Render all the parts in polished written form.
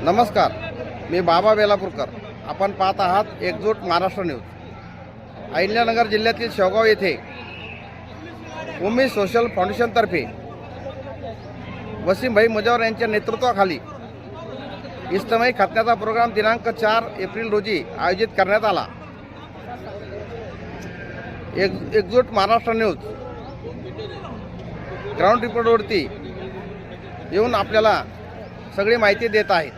नमस्कार, मी बाबा बेलापूरकर. आपण पाहत आहात एकजूट महाराष्ट्र न्यूज. अहिल्यानगर जिल्ह्यातील शेवगाव येथे उम्मीद सोशल फाउंडेशनतर्फे वसीमभाई मुजावर यांच्या नेतृत्वाखाली इस्तमाही खतन्याचा प्रोग्राम दिनांक 4 एप्रिल रोजी आयोजित करण्यात आला. एकजूट महाराष्ट्र न्यूज ग्राउंड रिपोर्टवरती येऊन आपल्याला सगळी माहिती देत आहेत.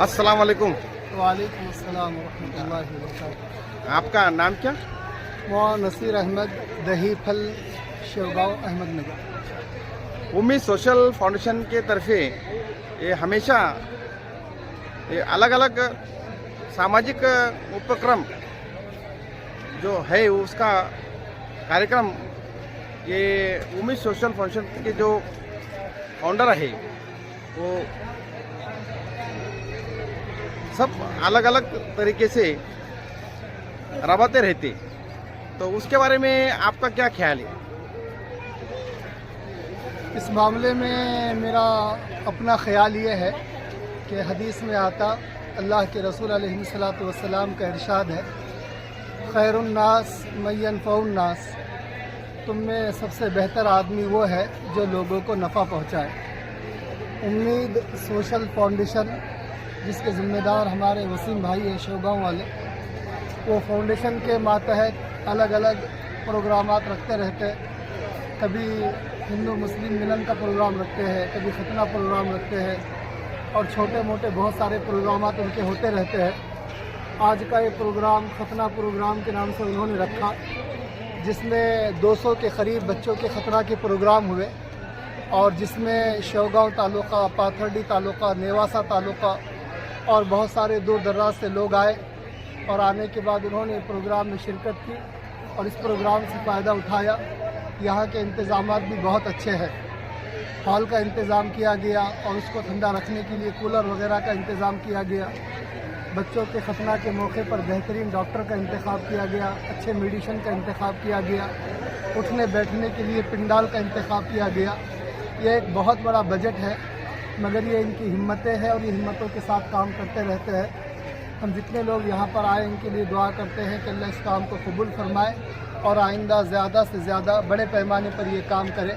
अस्सलाम वालेकुम. वालेकुम अस्सलाम वरहमतुल्लाहि वबरकातुहू. आपका नाम क्या? नसीर अहमद, दही फल, शेवगांव, अहमदनगर. उम्मीद सोशल फाउंडेशन के तरफे ये हमेशा ये अलग अलग सामाजिक उपक्रम जो है उसका कार्यक्रम ये उम्मीद सोशल फाउंडेशन के जो फाउंडर है वो सब अलग अलग तरीके से रबाते रहते, तो उसके बारे में आपका क्या ख्याल है? इस मामले में मेरा अपना ख्याल ये है कि हदीस में आता, अल्लाह के रसूल अलैहिस्सलातु वस्सलाम का इरशाद है, खैरुन्नास मन यनफ़उन्नास, तुम में सबसे बेहतर आदमी वो है जो लोगों को नफ़ा पहुँचाए. उम्मीद सोशल फाउंडेशन जिसके ज़िम्मेदार हमारे वसीम भाई है शेवगांव वाले, वो फाउंडेशन के मातहत अलग अलग प्रोग्रामात रखते रहते. कभी हिंदू मुस्लिम मिलन का प्रोग्राम रखते हैं, कभी खतना प्रोग्राम रखते हैं और छोटे मोटे बहुत सारे प्रोग्रामात उनके होते रहते हैं. आज का ये प्रोग्राम खतना प्रोग्राम के नाम से उन्होंने रखा, जिसमें 200 के करीब बच्चों के खतना के प्रोग्राम हुए और जिसमें शेवगांव तालुका, पाथर्डी तालुका, नेवासा तालुका और बहुत सारे दूर दराज से लोग आए और आने के बाद उन्होंने प्रोग्राम में शिरकत की और इस प्रोग्राम से फ़ायदा उठाया. यहाँ के इंतज़ामात भी बहुत अच्छे हैं. हॉल का इंतज़ाम किया गया और उसको ठंडा रखने के लिए कूलर वगैरह का इंतज़ाम किया गया. बच्चों के खतना के मौके पर बेहतरीन डॉक्टर का इंतखाब किया गया, अच्छे मेडिसिन का इंतखाब किया गया, उठने बैठने के लिए पिंडाल का इंतखाब किया गया. यह एक बहुत बड़ा बजट है, मगर ये इनकी हिम्मतें हैं और ये हिम्मतों के साथ काम करते रहते हैं. हम जितने लोग यहाँ पर आए इनके लिए दुआ करते हैं कि अल्लाह इस काम को कबूल फरमाए और आइंदा ज़्यादा से ज़्यादा बड़े पैमाने पर ये काम करे.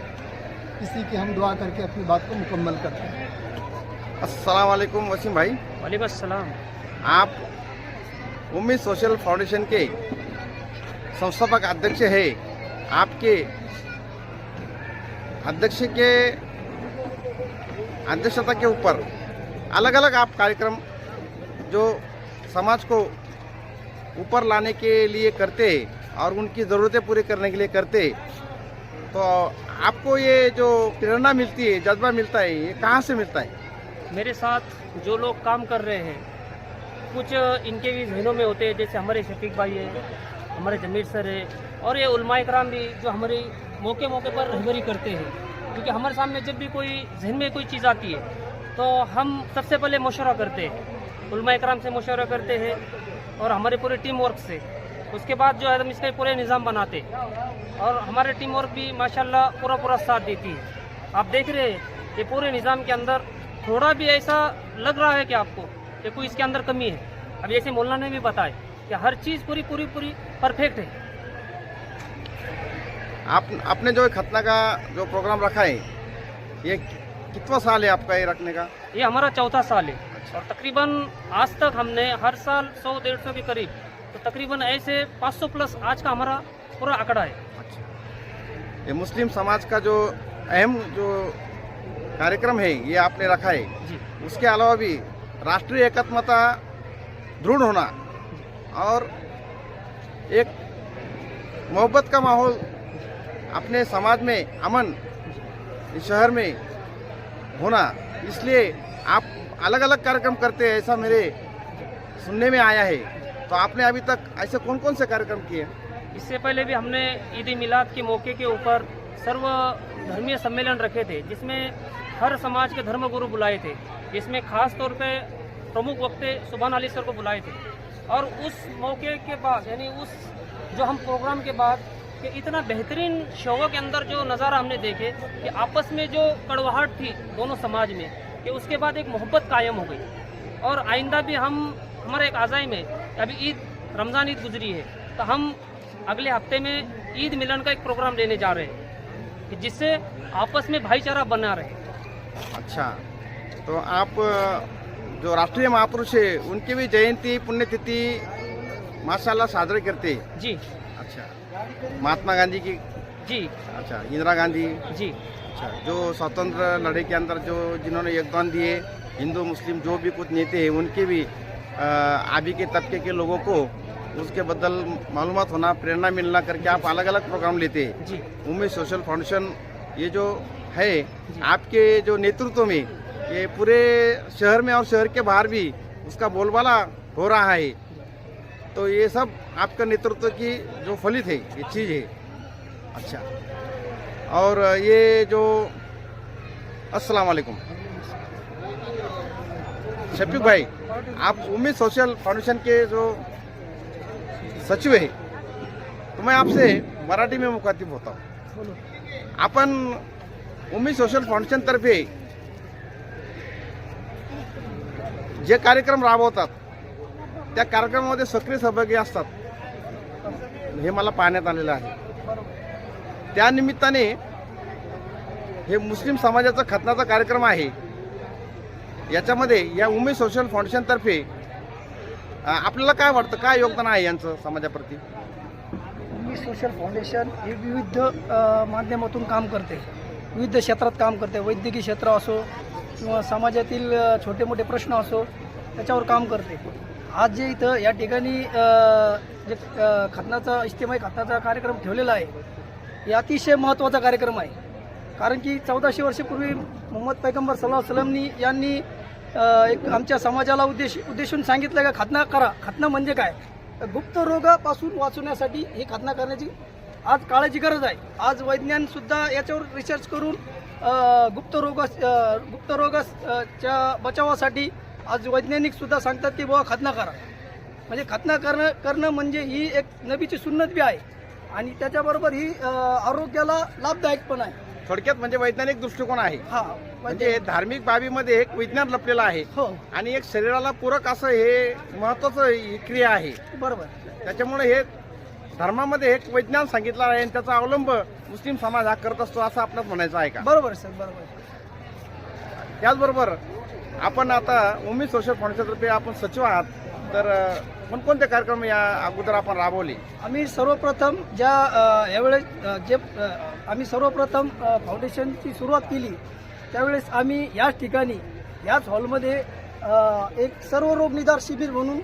इसी की हम दुआ करके अपनी बात को मुकम्मल करते हैं. अस्सलाम वालेकुम वसीम भाई. वालेकुम अस्सलाम. आप उम्मीद सोशल फाउंडेशन के संस्थापक अध्यक्ष है. आपके अध्यक्ष के अध्यक्षता के ऊपर अलग अलग आप कार्यक्रम जो समाज को ऊपर लाने के लिए करते और उनकी ज़रूरतें पूरी करने के लिए करते, तो आपको ये जो प्रेरणा मिलती है, जज्बा मिलता है, ये कहाँ से मिलता है? मेरे साथ जो लोग काम कर रहे हैं कुछ इनके भी जहनों में होते हैं, जैसे हमारे शफीक भाई है, हमारे जमीर सर है, और ये उलमाए कराम भी जो हमारे मौके मौके पर रहबरी करते हैं। क्योंकि हमारे सामने जब भी कोई जहन में कोई चीज़ आती है तो हम सबसे पहले मशवरा करते हैं, उलमाए कराम से मशवरा करते हैं और हमारे पूरे टीम वर्क से। उसके बाद जो है हम इसका पूरे निज़ाम बनाते हैं और हमारे टीम वर्क भी माशाल्लाह पूरा साथ देती है। आप देख रहे हैं ये पूरे निज़ाम के अंदर थोड़ा भी ऐसा लग रहा है कि आपको कि कोई इसके अंदर कमी है, अब जैसे मौलाना ने भी बताया कि हर चीज़ पूरी परफेक्ट है। आपने जो खतना का जो प्रोग्राम रखा है, ये कितना साल है आपका ये रखने का? ये हमारा चौथा साल है और तकरीबन आज तक हमने हर साल 100-150 के करीब, तो तकरीबन ऐसे 500 प्लस आज का हमारा पूरा आंकड़ा है। ये मुस्लिम समाज का जो अहम जो कार्यक्रम है ये आपने रखा है जी। उसके अलावा भी राष्ट्रीय एकात्मता दृढ़ होना और एक मोहब्बत का माहौल अपने समाज में, अमन इस शहर में होना, इसलिए आप अलग अलग कार्यक्रम करते हैं ऐसा मेरे सुनने में आया है। तो आपने अभी तक ऐसे कौन कौन से कार्यक्रम किए? इससे पहले भी हमने ईद मिलाद के मौके के ऊपर सर्व धर्मीय सम्मेलन रखे थे, जिसमें हर समाज के धर्मगुरु बुलाए थे, जिसमें खास तौर पे प्रमुख वक्ते सुभान अली सर को बुलाए थे। और उस मौके के बाद यानी उस जो हम प्रोग्राम के बाद कि इतना बेहतरीन शोों के अंदर जो नज़ारा हमने देखे कि आपस में जो कड़वाहट थी दोनों समाज में, कि उसके बाद एक मोहब्बत कायम हो गई। और आइंदा भी हम हमारे एक आज़ाई में अभी ईद रमज़ान ईद गुजरी है, तो हम अगले हफ्ते में ईद मिलन का एक प्रोग्राम लेने जा रहे हैं कि जिससे आपस में भाईचारा बना रहे। अच्छा, तो आप जो राष्ट्रीय महापुरुष है उनकी भी जयंती पुण्यतिथि माशाल्लाह साजरे करते हैं? जी। अच्छा, महात्मा गांधी की? जी। अच्छा, इंदिरा गांधी? जी। अच्छा, जो स्वतंत्र लड़ाई के अंदर जो जिन्होंने योगदान दिए, हिंदू मुस्लिम जो भी कुछ नेता हैं उनके भी अभी के तबके के लोगों को उसके बदल मालूमात होना, प्रेरणा मिलना करके आप अलग अलग प्रोग्राम लेते हैं। जी। उम्मीद सोशल फाउंडेशन ये जो है आपके जो नेतृत्व में ये पूरे शहर में और शहर के बाहर भी उसका बोलबाला हो रहा है, तो ये सब आपका नेतृत्व की जो फलित है ये चीज़ है। अच्छा, और ये जो अस्सलाम वालेकुम शफीक भाई, आप उम्मीद सोशल फाउंडेशन के जो सचिव है, तो मैं आपसे मराठी में मुखातिब होता हूँ। आपण उम्मीद सोशल फाउंडेशन तर्फे जे कार्यक्रम राबवतात त्या कार्यक्रमामध्ये सक्रिय सहभागी असतात हे मला पाहण्यात आलेलं आहे। त्या निमित्ताने हे मुस्लिम समाजाचा खतनाचा कार्यक्रम आहे, याच्यामध्ये या उमेद सोशल फाउंडेशन तर्फे आपल्याला काय वाटतं, काय योगदान आहे यांचं समाजाप्रती? उम्मीद सोशल फाउंडेशन हे विविध माध्यमातून काम करते, विविध क्षेत्रात काम करते, वैद्यकीय क्षेत्र असो किंवा समाजातील छोटे मोठे प्रश्न असो त्याच्यावर काम करते। आज जे इथं या ठिकाणी जे खतनाचा इज्तिमाई खतनाचा कार्यक्रम ठेवलेला आहे हे अतिशय महत्त्वाचा कार्यक्रम आहे, कारण की 1400 वर्षापूर्वी मोहम्मद पैगंबर सल्लल्लाहु अलैहि वसल्लम यांनी एक आमच्या समाजाला उद्देशून सांगितलं का खतना करा। खतना म्हणजे काय? गुप्त रोगापासून वाचवण्यासाठी ही खतना करण्याची आज काळाची गरज आहे। आज वैज्ञानिक सुद्धा याच्यावर रिसर्च करून गुप्त रोगाच्या बचावासाठी आज वैज्ञानिक सुद्धा सांगतात की बाबा खतना करा। म्हणजे खतना करणं म्हणजे ही एक नबीची सुन्नत बी आहे आणि त्याच्याबरोबर ही आरोग्याला लाभदायक पण आहे। थोडक्यात म्हणजे वैज्ञानिक दृष्टिकोन आहे। हा, म्हणजे धार्मिक बाबीमध्ये एक विज्ञान लपलेलं आहे हो, आणि एक शरीराला पूरक असं हे महत्त्वाचं ही क्रिया आहे। बरोबर। त्याच्यामुळे हे धर्मामध्ये एक विज्ञान सांगितलं आहे आणि त्याचा अवलंब मुस्लिम समाज हा करत असतो असं आपल्याला म्हणायचं आहे का? बरोबर सर, बरोबर। त्याचबरोबर आपण आता उम्मीद सोशल फाउंडेशनतर्फे आपण सचिव आहात, तर कोणकोणते कार्यक्रम या अगोदर आपण राबवले? आम्ही सर्वप्रथम यावेळेस आम्ही सर्वप्रथम फाउंडेशनची सुरुवात केली त्यावेळेस आम्ही याच ठिकाणी याच हॉलमध्ये एक सर्व रोग निदान शिबिर म्हणून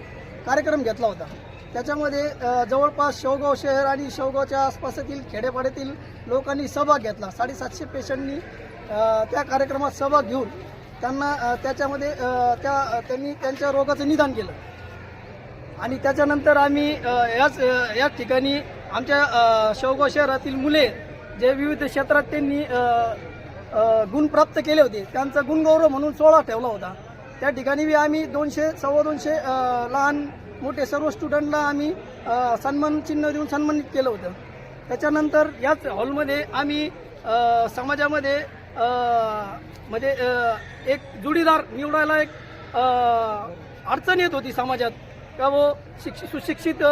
कार्यक्रम घेतला होता। त्याच्यामध्ये जवळपास शेवगाव शहर आणि शेवगावच्या आसपासातील खेडेपाड्यातील लोकांनी सहभाग घेतला। 750 पेशंटनी त्या कार्यक्रमात सहभाग घेऊन त्यांना त्याच्यामध्ये त्यांनी त्यांच्या रोगाचं निदान केलं आणि त्याच्यानंतर आम्ही याच ठिकाणी आमच्या शेवगाव शहरातील मुले जे विविध क्षेत्रात त्यांनी गुण प्राप्त केले होते त्यांचा गुणगौरव म्हणून 16 ठेवला होता. त्या ठिकाणी बी आम्ही 200-250 लहान मोठे सर्व स्टुडंटला आम्ही सन्मान चिन्ह देऊन सन्मानित केलं होतं. त्याच्यानंतर याच हॉलमध्ये आम्ही समाजामध्ये म्हणजे एक जोडीदार निवडायला एक अडचण येत होती समाजात का वो सुशिक्षित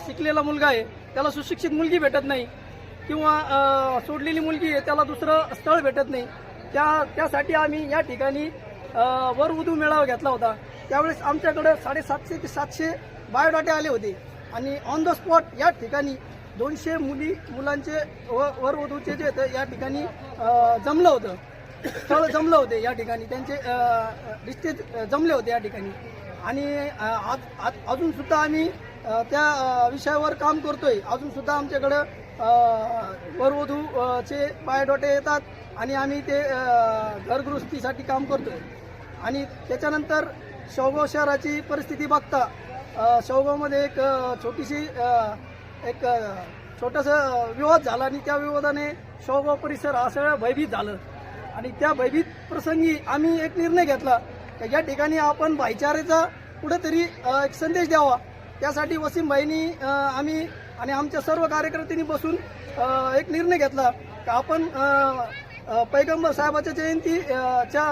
शिकलेला मुलगा आहे त्याला सुशिक्षित मुलगी भेटत नाही किंवा सोडलेली मुलगी आहे त्याला दुसरं स्थळ भेटत नाही. त्यासाठी आम्ही या ठिकाणी वरवधू मेळावा घेतला होता. त्यावेळेस आमच्याकडे 750 ते 700 बायोडाटे आले होते आणि ऑन द स्पॉट या ठिकाणी 200 मुलांचे वरवधूचे जे या ठिकाणी जमलं होतं, स्थळ जमलं होते या ठिकाणी, त्यांचे रिश्ते जमले होते या ठिकाणी. आणि अजूनसुद्धा आम्ही त्या विषयावर काम करतोय. अजूनसुद्धा आमच्याकडं वरवधूचे बायोडाटे येतात आणि आम्ही ते घरगृहस्थीसाठी काम करतोय. आणि त्याच्यानंतर शेवगाव शहराची परिस्थिती बघता शेवगावमध्ये एक छोटासा विवाद झाला आणि त्या विवादाने शेवगाव परिसर हा सगळं भयभीत झालं. आणि त्या भयभीत प्रसंगी आम्ही एक निर्णय घेतला की या ठिकाणी आपण भाईचारेचा कुठेतरी एक संदेश द्यावा. त्यासाठी वसीमभाईंनी आम्ही आणि आमच्या सर्व कार्यकर्त्यांनी बसून एक निर्णय घेतला की आपण पैगंबर साहेबाच्या जयंतीच्या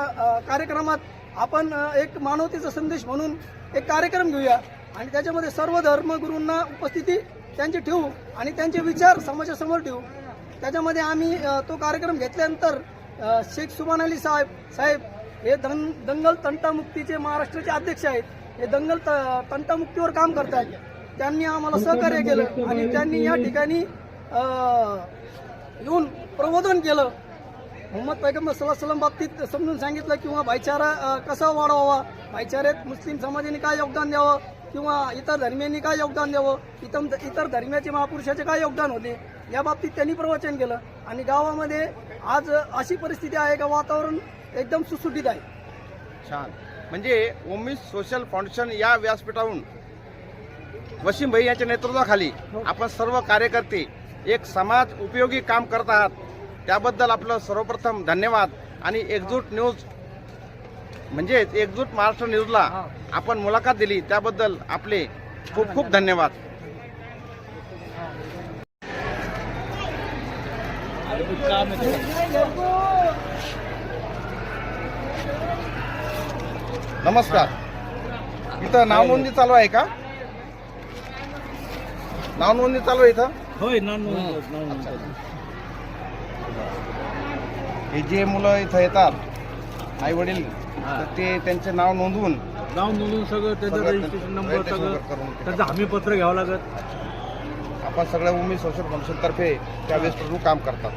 कार्यक्रमात आपण एक मानवतेचा संदेश म्हणून एक कार्यक्रम घेऊया आणि त्याच्यामध्ये सर्व धर्मगुरूंना उपस्थिती त्यांची ठेवू आणि त्यांचे विचार समाजासमोर ठेवू. त्याच्यामध्ये आम्ही तो कार्यक्रम घेतल्यानंतर शेख सुभान अली साहेब हे दंगल तंटामुक्तीचे महाराष्ट्राचे अध्यक्ष आहेत. हे दंगल तंटामुक्तीवर काम करतात. त्यांनी आम्हाला सहकार्य केलं आणि त्यांनी या ठिकाणी येऊन प्रबोधन केलं. मोहम्मद पैगंबर सल्लल्लाहु अलैहि वसल्लम बाबतीत समजून सांगितलं किंवा भाईचारा कसा वाढवावा, भाईचाऱ्यात मुस्लिम समाजाने काय योगदान द्यावं किंवा इतर धर्मियांनी काय योगदान द्यावं, इतर धर्माचे महापुरुषाचे काय योगदान होते या बाबतीत त्यांनी प्रवचन केलं. आणि गावामध्ये आज अशी परिस्थिती आहे का वातावरण एकदम सुटसुटीत आहे. छान. म्हणजे उम्मीद सोशल फाउंडेशन या व्यासपीठावरून वसीम भाई यांच्या नेतृत्वाखाली आपण सर्व कार्यकर्ते एक समाज उपयोगी काम करत आहात. त्याबद्दल आपलं सर्वप्रथम धन्यवाद. आणि एकजूट न्यूज म्हणजे एकजूट महाराष्ट्र न्यूजला आपण मुलाखत दिली त्याबद्दल आपले खूप खूप धन्यवाद. नमस्कार. इथं नाव नोंदणी चालू आहे का? नाव नोंदणी चालू आहे इथं? होय. हे जे मुलं इथं येतात आई वडील ते त्यांचे नाव नोंदवून सगळं त्याचं रजिस्ट्रेशन नंबर सगळं त्याचं हमीपत्र घ्यावं लागत. आपण सगळ्या उमेद सोशल फाउंडेशन तर्फे त्या वेळेस काम करतात.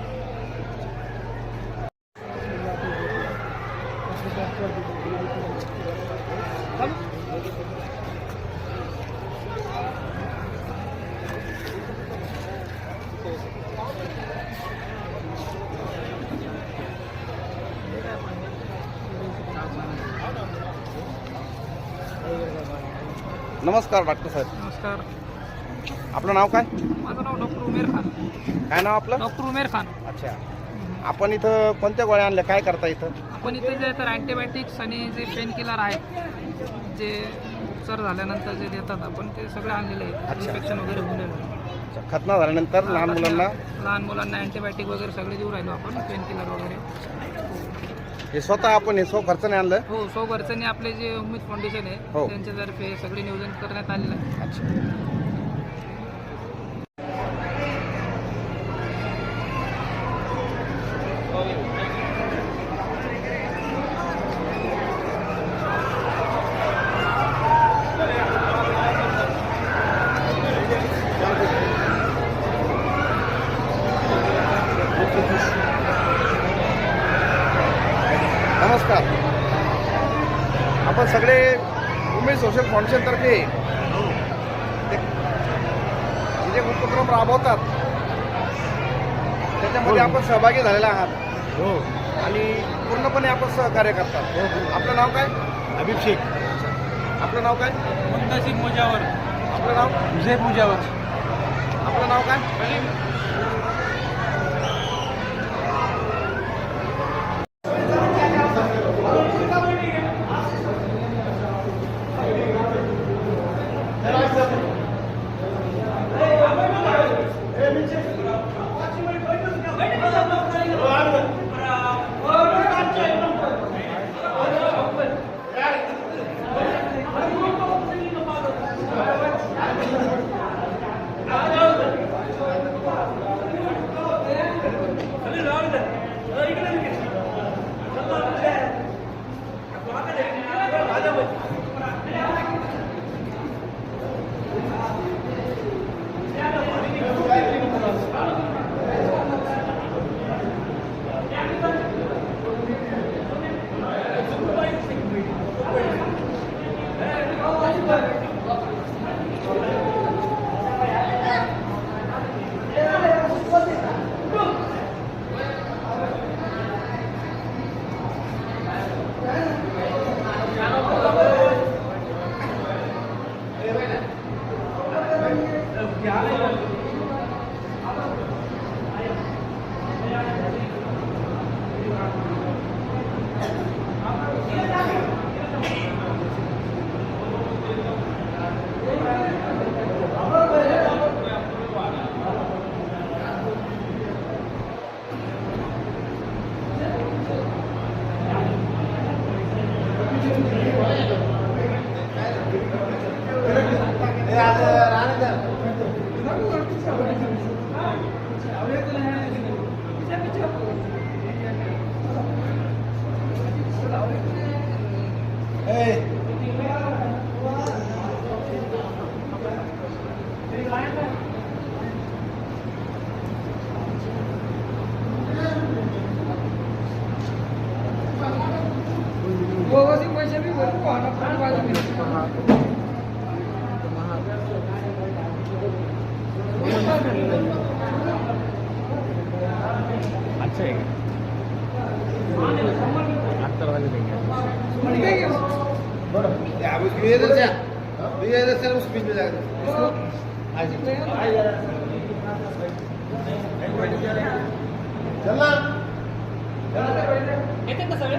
नमस्कार डॉक्टर साहेब. नमस्कार. आपलं नाव काय? माझं नाव डॉक्टर उमेर खान. काय नाव आपलं? डॉक्टर उमेर खान. अच्छा. आपण इथं कोणत्या गोळ्या आणल्या, काय करता इथं? आपण इथे जे तर अँटीबायोटिक्स आणि जे पेन किलर आहेत जे उपचार झाल्यानंतर जे देतात आपण ते सगळे आणलेले आहेत. अच्छा. इन्फेक्शन वगैरे होऊ नये. खतना झाल्यानंतर लहान मुलांना अँटीबायोटिक वगैरे सगळे देऊ राहिलो आपण, पेन किलर वगैरे. हे स्वतः आपण हे खर्चाने आणलं? हो. सो घरच्यांनी आपले जे उमेद फाउंडेशन आहे हो. त्यांच्यातर्फे सगळे नियोजन करण्यात आलेलं आहे. अच्छा. नमस्कार. आपण सगळे उमेद सोशल फाउंडेशन तर्फे जे उपक्रम राबवतात त्याच्यामध्ये आपण सहभागी झालेला आहात हो. आणि पूर्णपणे आपण सहकार्य करतात. आपलं नाव काय? हबीब शेख. आपलं आपलं नाव काय? मुंतासिब मुजावर. आपलं नाव? झेब मुजावर. आपलं नाव काय? अच्छा है. 78 वाले देंगे. येते का सगळे?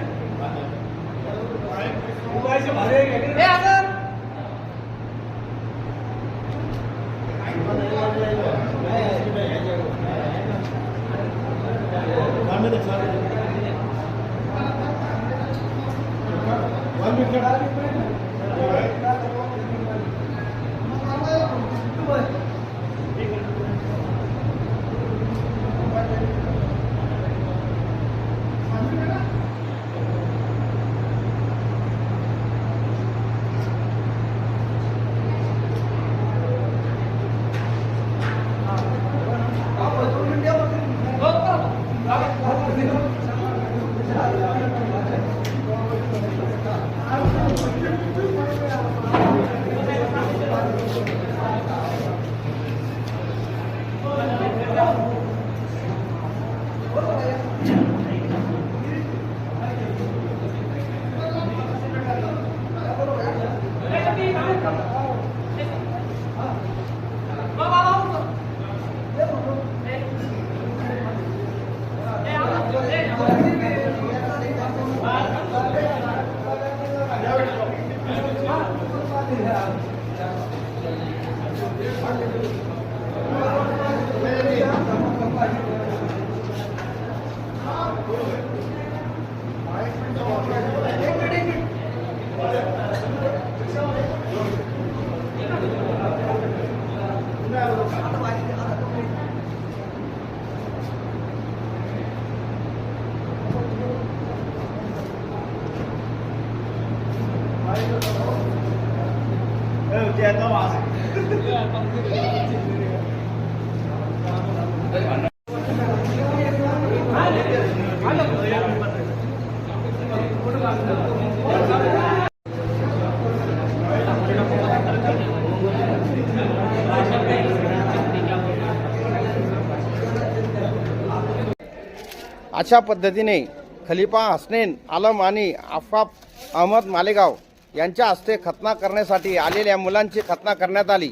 अशा पद्धतीने खलिफा हसनैन आलम आणि आफाफ अहमद मालेगाव यांच्या हस्ते खतना करण्यासाठी आलेल्या मुलांची खतना करण्यात आली।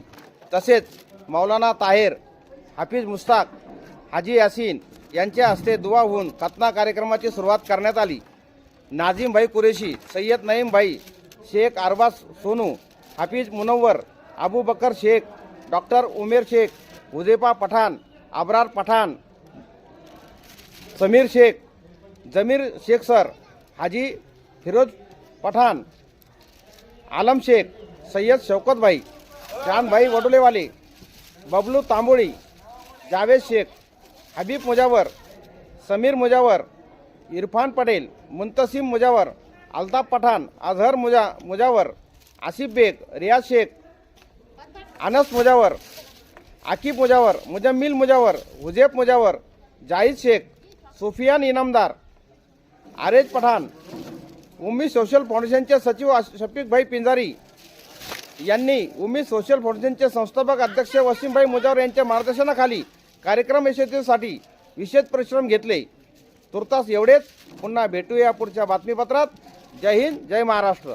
तसेच मौलाना ताहेर, हाफिज मुस्ताक, हाजी यासीन यांच्या हस्ते दुआ होऊन खतना कार्यक्रमाची सुरुवात करण्यात आली। नाझिम भाई कुरेशी, सय्यद नईम भाई, शेख अरबाज सोनू, हाफिज मुनव्वर, अबू बकर शेख, डॉक्टर उमेर शेख, हुजेफा पठान, अबरार पठान, समीर शेख, जमीर शेख सर, हाजी फिरोज पठान, आलम शेख, सय्यद शौकत भाई, जान भाई वडोलेवाले, बबलू तांबोळी, जावेद शेख, हबीब मुजावर, समीर मुजावर, इरफान पटेल, मुंतसिम मुजावर, अल्ताफ पठान, अजहर मुजावर, आसिफ बेग, रियाज शेख, अनस मुजावर, आकिब मुजावर, मुजम्मिल मुजावर, हुजेफ मुजावर, जाहिद शेख, सुफियान इनामदार, आरेज पठान, उम्मीद सोशल फाउंडेशनचे सचिव शफीक भाई पिंजारी यांनी उम्मीद सोशल फाउंडेशनचे संस्थापक अध्यक्ष वसीमभाई मुजावर यांच्या मार्गदर्शनाखाली कार्यक्रम यशस्वीसाठी विशेष परिश्रम घेतले। तुर्तास एवढेच, पुन्हा भेटूया पुढच्या बातमीपत्रात। जय हिंद, जय महाराष्ट्र।